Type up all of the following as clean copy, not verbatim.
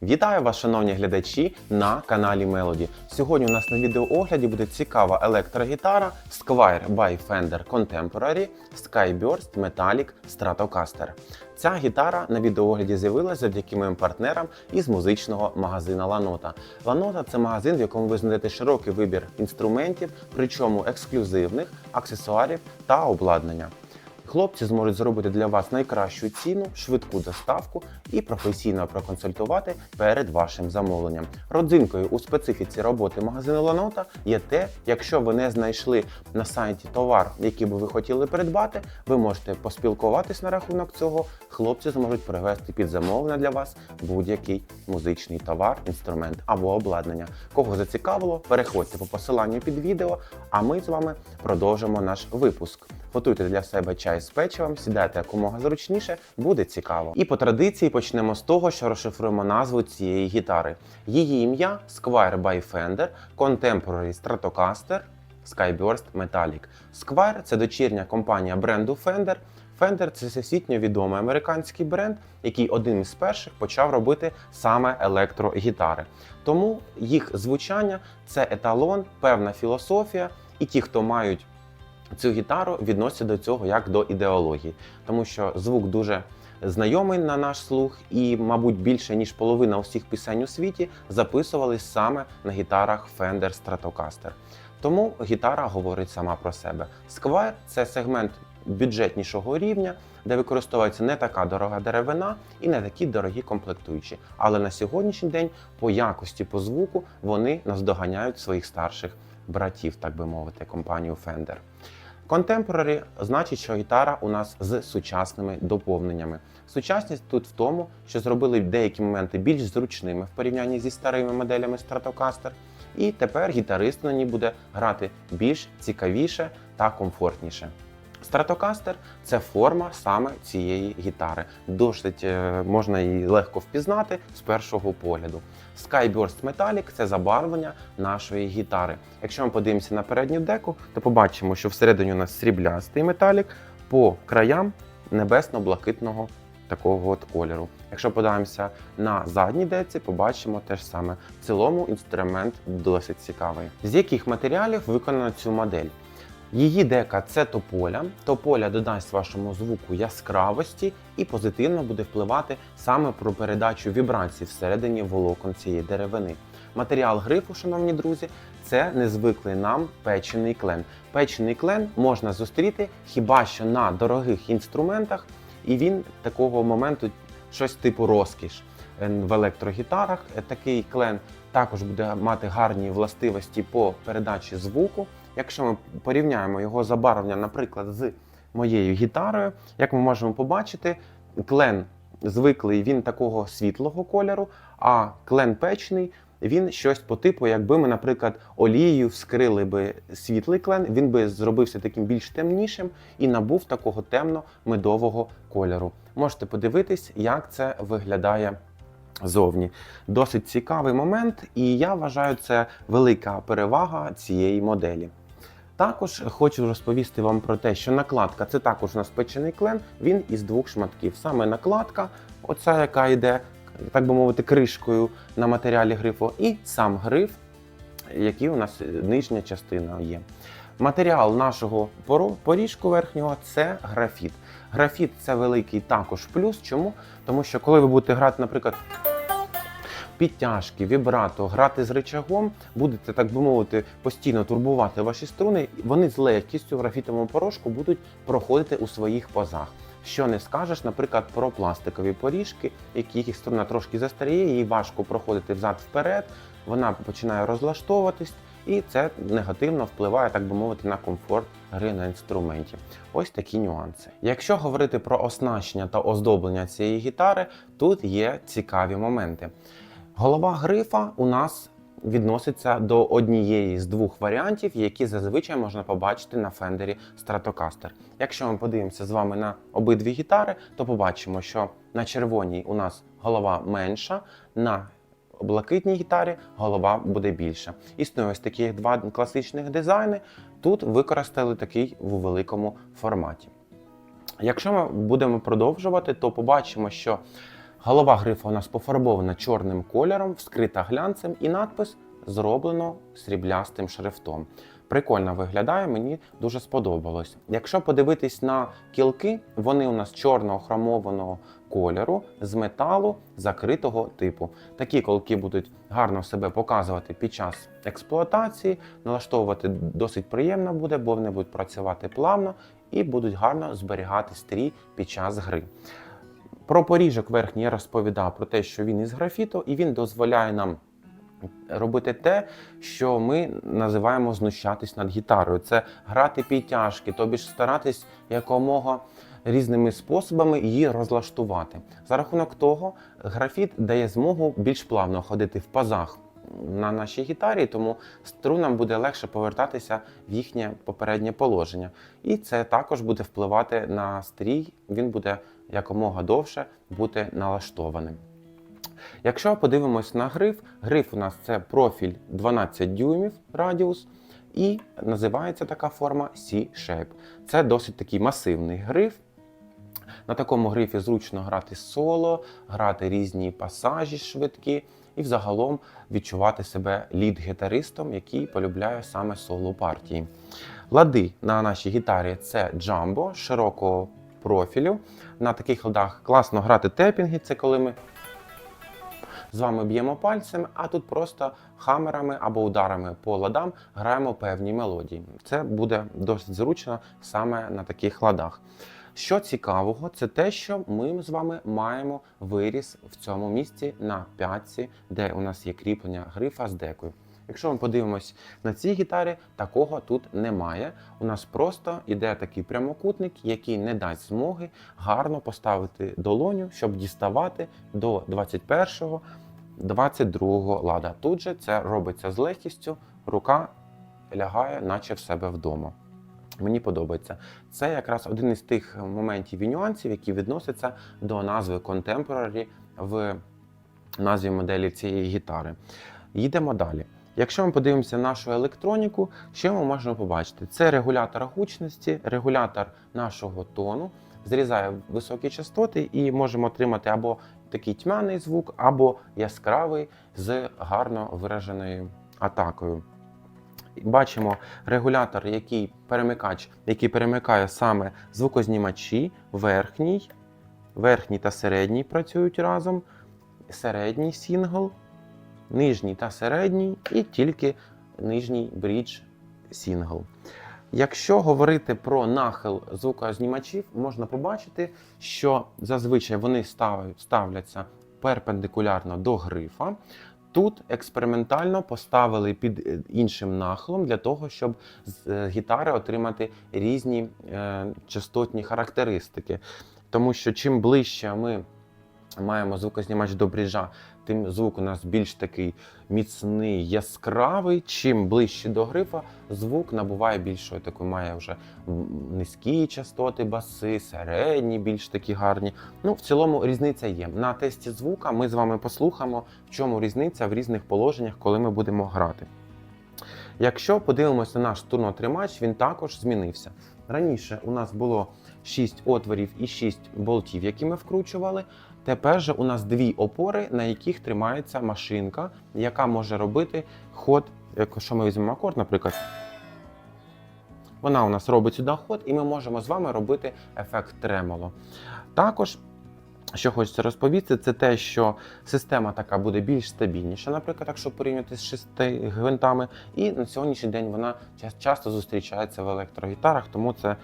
Вітаю вас, шановні глядачі, на каналі Melody. Сьогодні у нас на відеоогляді буде цікава електрогітара Squier by Fender Contemporary Skyburst Metallic Stratocaster. Ця гітара на відеоогляді з'явилася завдяки моїм партнерам із музичного магазину Lanota. Lanota – це магазин, в якому ви знайдете широкий вибір інструментів, причому ексклюзивних, аксесуарів та обладнання. Хлопці зможуть зробити для вас найкращу ціну, швидку доставку і професійно проконсультувати перед вашим замовленням. Родзинкою у специфіці роботи магазину Lanota є те, якщо ви не знайшли на сайті товар, який би ви хотіли придбати, ви можете поспілкуватись на рахунок цього. Хлопці зможуть привезти під замовлення для вас будь-який музичний товар, інструмент або обладнання. Кого зацікавило, переходьте по посиланню під відео, а ми з вами продовжимо наш випуск. Готуйте для себе чай з печивом, сідайте якомога зручніше, буде цікаво. І по традиції почнемо з того, що розшифруємо назву цієї гітари. Її ім'я Squier by Fender Contemporary Stratocaster Skyburst Metallic. Squier – це дочірня компанія бренду Fender. Fender – це всесвітньо відомий американський бренд, який одним із перших почав робити саме електрогітари. Тому їх звучання – це еталон, певна філософія, і ті, хто мають цю гітару, відносяться до цього як до ідеології, тому що звук дуже знайомий на наш слух і, мабуть, більше ніж половина усіх пісень у світі записувались саме на гітарах Fender Stratocaster. Тому гітара говорить сама про себе. Squier – це сегмент бюджетнішого рівня, де використовується не така дорога деревина і не такі дорогі комплектуючі. Але на сьогоднішній день по якості, по звуку вони наздоганяють своїх старших братів, так би мовити, компанію Fender. Contemporary значить, що гітара у нас з сучасними доповненнями. Сучасність тут в тому, що зробили деякі моменти більш зручними в порівнянні зі старими моделями Stratocaster, і тепер гітарист на ній буде грати більш цікавіше та комфортніше. Stratocaster – це форма саме цієї гітари. Досить можна її легко впізнати з першого погляду. Skyburst Metallic – це забарвлення нашої гітари. Якщо ми подивимося на передню деку, то побачимо, що всередині у нас сріблястий металік, по краям небесно-блакитного такого от кольору. Якщо подивимося на задній деці, побачимо те ж саме. В цілому інструмент досить цікавий. З яких матеріалів виконано цю модель? Її дека – це тополя. Тополя додасть вашому звуку яскравості і позитивно буде впливати саме про передачу вібрацій всередині волокон цієї деревини. Матеріал грифу, шановні друзі, це незвиклий нам печений клен. Печений клен можна зустріти хіба що на дорогих інструментах, і він такого моменту щось типу розкіш. В електрогітарах такий клен також буде мати гарні властивості по передачі звуку. Якщо ми порівняємо його забарвлення, наприклад, з моєю гітарою, як ми можемо побачити, клен звиклий, він такого світлого кольору, а клен печний, він щось по типу, якби ми, наприклад, олією вскрили би світлий клен, він би зробився таким більш темнішим і набув такого темно-медового кольору. Можете подивитись, як це виглядає зовні. Досить цікавий момент, і я вважаю, це велика перевага цієї моделі. Також хочу розповісти вам про те, що накладка – це також у нас печений клен, він із двох шматків. Саме накладка, оця, яка йде, так би мовити, кришкою на матеріалі грифу, і сам гриф, який у нас нижня частина є. Матеріал нашого поріжку верхнього – це графіт. Графіт – це великий також плюс. Чому? Тому що коли ви будете грати, наприклад, підтяжки, вібрато, грати з рычагом, будете, так би мовити, постійно турбувати ваші струни, вони з легкістю в графітовому порошку будуть проходити у своїх пазах. Що не скажеш, наприклад, про пластикові поріжки, яких струна трошки застаріє, їй важко проходити взад-вперед, вона починає розлаштовуватись, і це негативно впливає, так би мовити, на комфорт гри на інструменті. Ось такі нюанси. Якщо говорити про оснащення та оздоблення цієї гітари, тут є цікаві моменти. Голова грифа у нас відноситься до однієї з двох варіантів, які зазвичай можна побачити на Fender Stratocaster. Якщо ми подивимося з вами на обидві гітари, то побачимо, що на червоній у нас голова менша, на блакитній гітарі голова буде більша. Існує ось такі два класичних дизайни, тут використали такий у великому форматі. Якщо ми будемо продовжувати, то побачимо, що Голова грифа у нас пофарбована чорним кольором, вскрита глянцем і надпис зроблено сріблястим шрифтом. Прикольно виглядає, мені дуже сподобалось. Якщо подивитись на кілки, вони у нас чорного хромованого кольору з металу закритого типу. Такі кілки будуть гарно себе показувати під час експлуатації, налаштовувати досить приємно буде, бо вони будуть працювати плавно і будуть гарно зберігати стрій під час гри. Про поріжок верхній я розповідав про те, що він із графіту і він дозволяє нам робити те, що ми називаємо знущатись над гітарою. Це грати підтяжки, тобі ж старатись якомога різними способами її розлаштувати. За рахунок того, графіт дає змогу більш плавно ходити в пазах на нашій гітарі, тому струнам буде легше повертатися в їхнє попереднє положення. І це також буде впливати на стрій, він буде якомога довше бути налаштованим. Якщо подивимось на гриф, гриф у нас це профіль 12 дюймів радіус і називається така форма C-Shape. Це досить такий масивний гриф. На такому грифі зручно грати соло, грати різні пасажі швидкі і взагалом відчувати себе лід-гітаристом, який полюбляє саме соло партії. Лади на нашій гітарі це джамбо широкого профілю. На таких ладах класно грати тепінги, це коли ми з вами б'ємо пальцем, а тут просто хамерами або ударами по ладам граємо певні мелодії. Це буде досить зручно саме на таких ладах. Що цікавого, це те, що ми з вами маємо виріз в цьому місці на п'ятці, де у нас є кріплення грифа з декою. Якщо ми подивимось на цій гітарі, такого тут немає. У нас просто йде такий прямокутник, який не дасть змоги гарно поставити долоню, щоб діставати до 21-го, 22-го лада. Тут же це робиться з легкістю, рука лягає, наче в себе вдома. Мені подобається. Це якраз один із тих моментів і нюансів, які відносяться до назви Contemporary в назві моделі цієї гітари. Їдемо далі. Якщо ми подивимося на нашу електроніку, що ми можемо побачити? Це регулятор гучності, регулятор нашого тону, зрізає високі частоти і можемо отримати або такий тьмяний звук, або яскравий з гарно вираженою атакою. Бачимо регулятор, перемикач, який перемикає саме звукознімачі, верхній та середній працюють разом, середній сингл, нижній та середній і тільки нижній брідж сингл. Якщо говорити про нахил звукознімачів, можна побачити, що зазвичай вони ставляться перпендикулярно до грифа. Тут експериментально поставили під іншим нахилом для того, щоб з гітари отримати різні частотні характеристики. Тому що чим ближче ми маємо звукознімач до бріджа, тим звук у нас більш такий міцний, яскравий. Чим ближче до грифа, звук набуває більшої такої, має вже низькі частоти, баси, середні, більш такі гарні. Ну, в цілому різниця є. На тесті звука ми з вами послухаємо, в чому різниця в різних положеннях, коли ми будемо грати. Якщо подивимося на наш струнотримач, він також змінився. Раніше у нас було 6 отворів і 6 болтів, які ми вкручували. Тепер же у нас 2 опори, на яких тримається машинка, яка може робити ход, якщо ми візьмемо акорд, наприклад. Вона у нас робить сюди ход, і ми можемо з вами робити ефект тремоло. Також, що хочеться розповісти, це те, що система така буде більш стабільніша, наприклад, якщо порівняти з 6 гвинтами. І на сьогоднішній день вона часто зустрічається в електрогітарах, тому це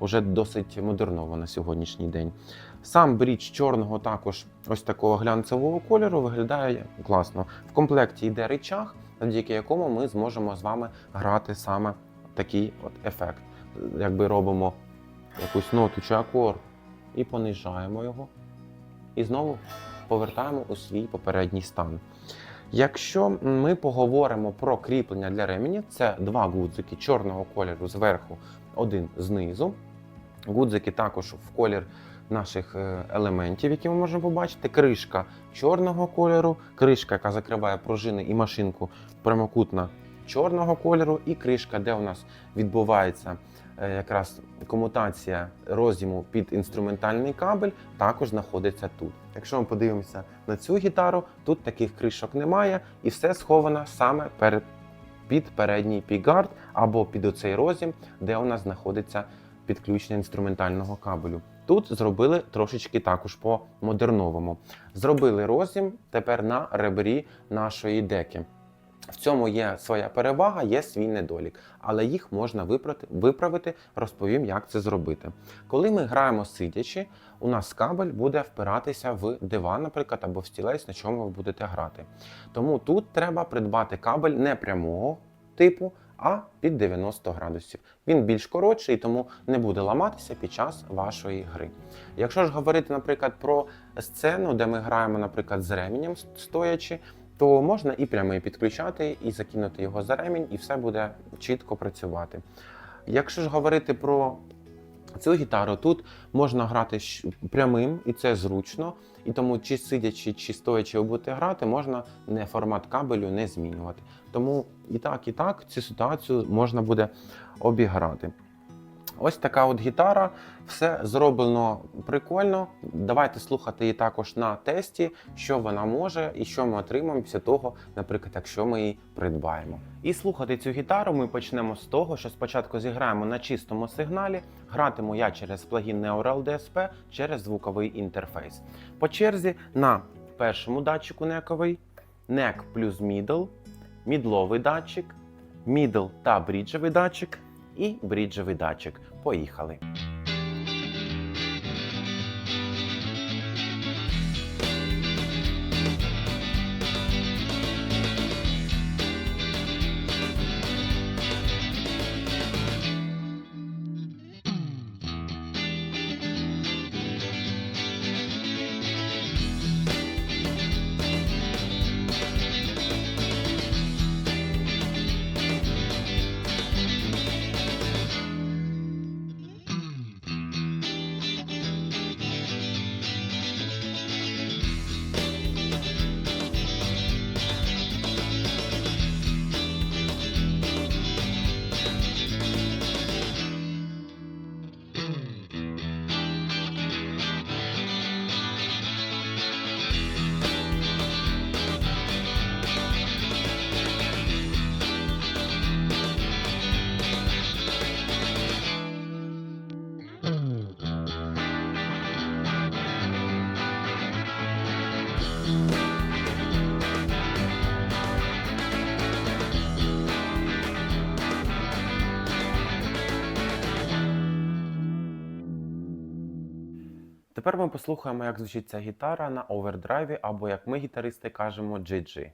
вже досить модерново на сьогоднішній день. Сам брідж чорного також ось такого глянцевого кольору виглядає класно. В комплекті йде рычаг, завдяки якому ми зможемо з вами грати саме такий от ефект. Якби робимо якусь ноту чи акорд і понижаємо його, і знову повертаємо у свій попередній стан. Якщо ми поговоримо про кріплення для ременя, це 2 гудзики чорного кольору зверху, один знизу. Гудзики також в колір наших елементів, які ми можемо побачити. Кришка чорного кольору, кришка, яка закриває пружини і машинку, прямокутна чорного кольору, і кришка, де у нас відбувається якраз комутація роз'єму під інструментальний кабель також знаходиться тут. Якщо ми подивимося на цю гітару, тут таких кришок немає і все сховано саме під передній пікгард або під оцей роз'єм, де у нас знаходиться підключення інструментального кабелю. Тут зробили трошечки також по-модерновому. Зробили роз'єм тепер на ребрі нашої деки. В цьому є своя перевага, є свій недолік, але їх можна виправити, розповім, як це зробити. Коли ми граємо сидячи, у нас кабель буде впиратися в диван, наприклад, або в стілець, на чому ви будете грати. Тому тут треба придбати кабель не прямого типу, а під 90 градусів. Він більш коротший, тому не буде ламатися під час вашої гри. Якщо ж говорити, наприклад, про сцену, де ми граємо, наприклад, з ременем стоячи, то можна і прямий підключати, і закинути його за ремінь, і все буде чітко працювати. Якщо ж говорити про цю гітару, тут можна грати прямим, і це зручно, і тому чи сидячи, чи стоячи ви будете грати, можна формат кабелю не змінювати. Тому і так цю ситуацію можна буде обіграти. Ось така от гітара, все зроблено прикольно. Давайте слухати її також на тесті, що вона може і що ми отримаємо після того, наприклад, якщо ми її придбаємо. І слухати цю гітару ми почнемо з того, що спочатку зіграємо на чистому сигналі, гратиму я через плагін Neural DSP, через звуковий інтерфейс. По черзі на першому датчику нековий, нек плюс middle, мідловий датчик, middle та бріджевий датчик, і бріджевий датчик. Поїхали! Тепер ми послухаємо, як звучить ця гітара на овердрайві, або, як ми, гітаристи, кажемо, GG.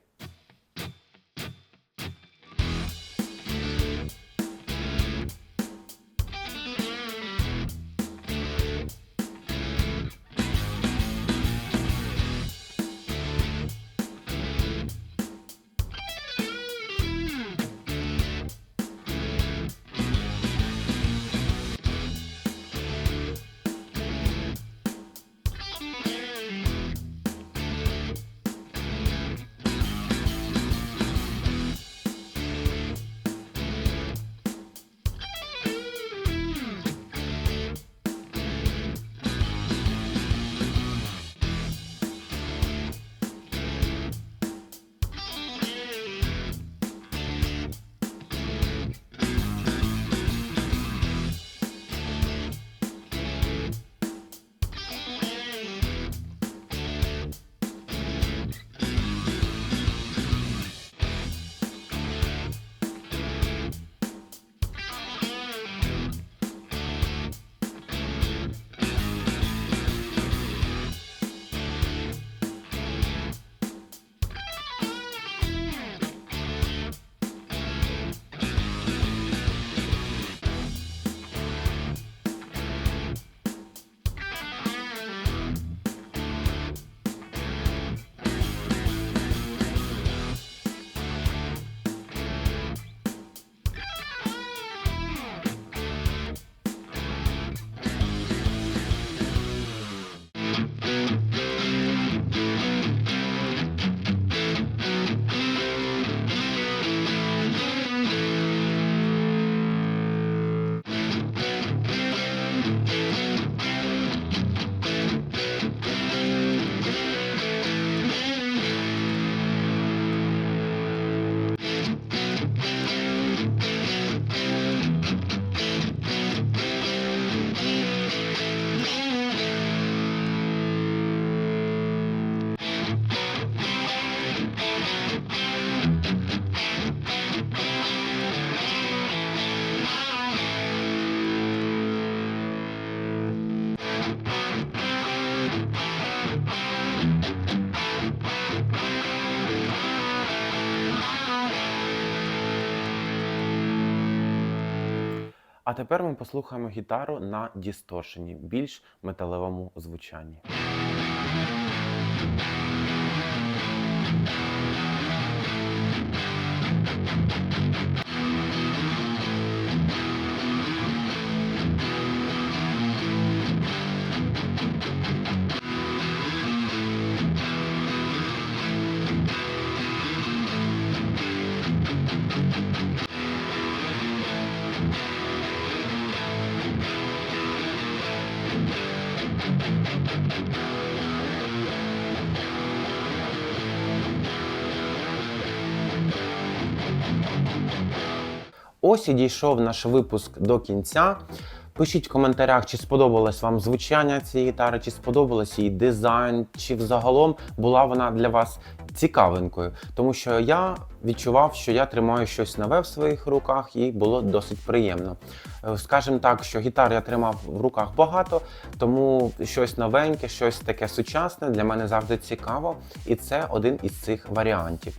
А тепер ми послухаємо гітару на дісторшені, більш металевому звучанні. Ось і дійшов наш випуск до кінця. Пишіть в коментарях, чи сподобалось вам звучання цієї гітари, чи сподобалось її дизайн, чи взагалом була вона для вас цікавинкою. Тому що я відчував, що я тримаю щось нове в своїх руках і було досить приємно. Скажімо так, що гітар я тримав в руках багато, тому щось новеньке, щось таке сучасне для мене завжди цікаво. І це один із цих варіантів.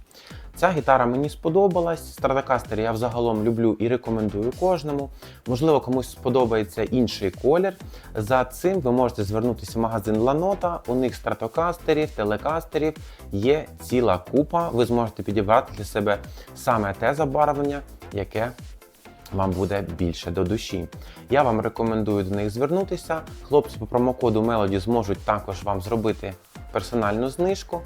Ця гітара мені сподобалась, Stratocaster я взагалом люблю і рекомендую кожному. Можливо, комусь сподобається інший колір. За цим ви можете звернутися в магазин Lanota, у них Stratocasterів, телекастерів є ціла купа. Ви зможете підібрати для себе саме те забарвлення, яке вам буде більше до душі. Я вам рекомендую до них звернутися. Хлопці по промокоду Melody зможуть також вам зробити персональну знижку.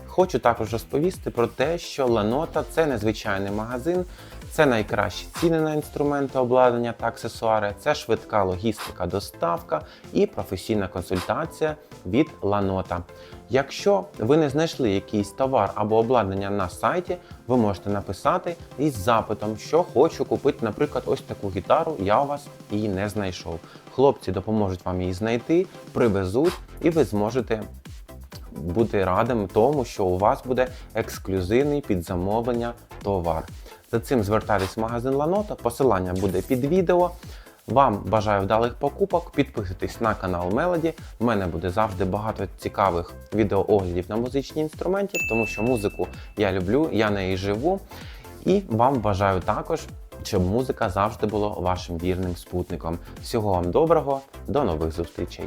Хочу також розповісти про те, що Lanota – це незвичайний магазин, це найкращі ціни на інструменти, обладнання та аксесуари, це швидка логістика, доставка і професійна консультація від Lanota. Якщо ви не знайшли якийсь товар або обладнання на сайті, ви можете написати із запитом, що хочу купити, наприклад, ось таку гітару, я у вас її не знайшов. Хлопці допоможуть вам її знайти, привезуть і ви зможете бути радим тому, що у вас буде ексклюзивний під замовлення товар. За цим звертайтесь в магазин Lanota, посилання буде під відео. Вам бажаю вдалих покупок, підписуйтесь на канал Melody. У мене буде завжди багато цікавих відеооглядів на музичні інструменти, тому що музику я люблю, я нею живу. І вам бажаю також, щоб музика завжди була вашим вірним спутником. Всього вам доброго, до нових зустрічей!